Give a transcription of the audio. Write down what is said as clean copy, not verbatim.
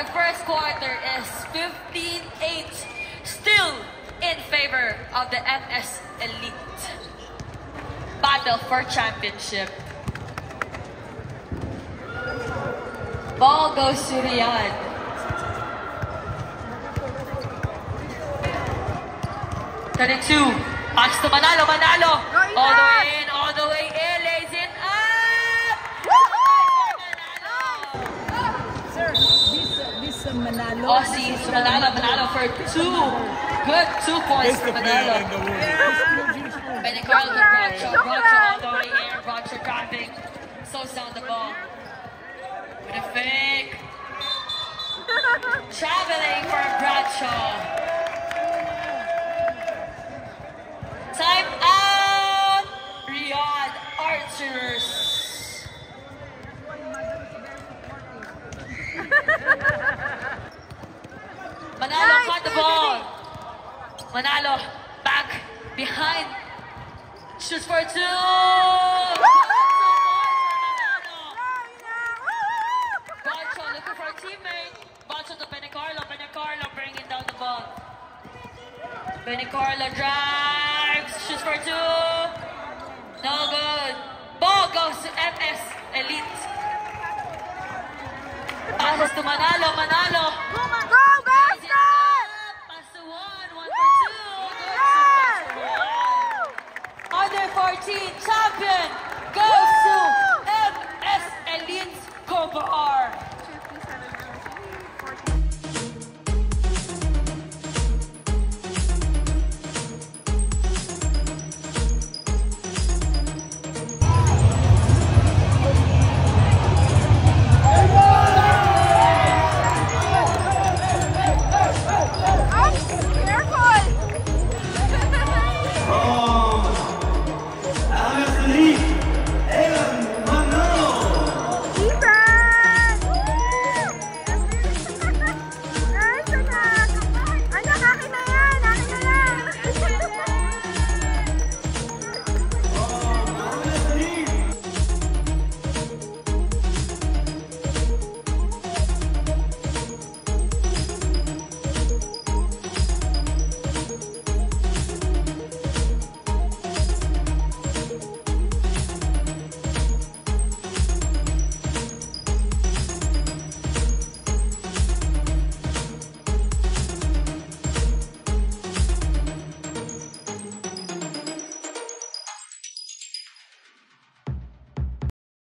the first quarter is 15-8, still in favor of the MS Elite. Battle for championship. Ball goes to Riyadh. Pass to Manalo. All the way in, lays it up! Sir, this Manalo. Aussie to Manalo for 2. Good 2 points for Manalo. Benicarlo to Bradshaw all the way in, Bradshaw driving. So down the ball. With a fake. Traveling for Bradshaw. Time out! Riyadh Archers. Manalo caught the ball. Manalo back behind. Shoots for 2. Bradshaw looking for a teammate. Bradshaw to Benicarlo. Benicarlo bringing down the ball. Benicarlo drives. Shoots for 2. No good. Ball goes to MS Elite. Passes to Manalo. Manalo. Go, Pass to 1 for 2. Good. Under 14 champion. Go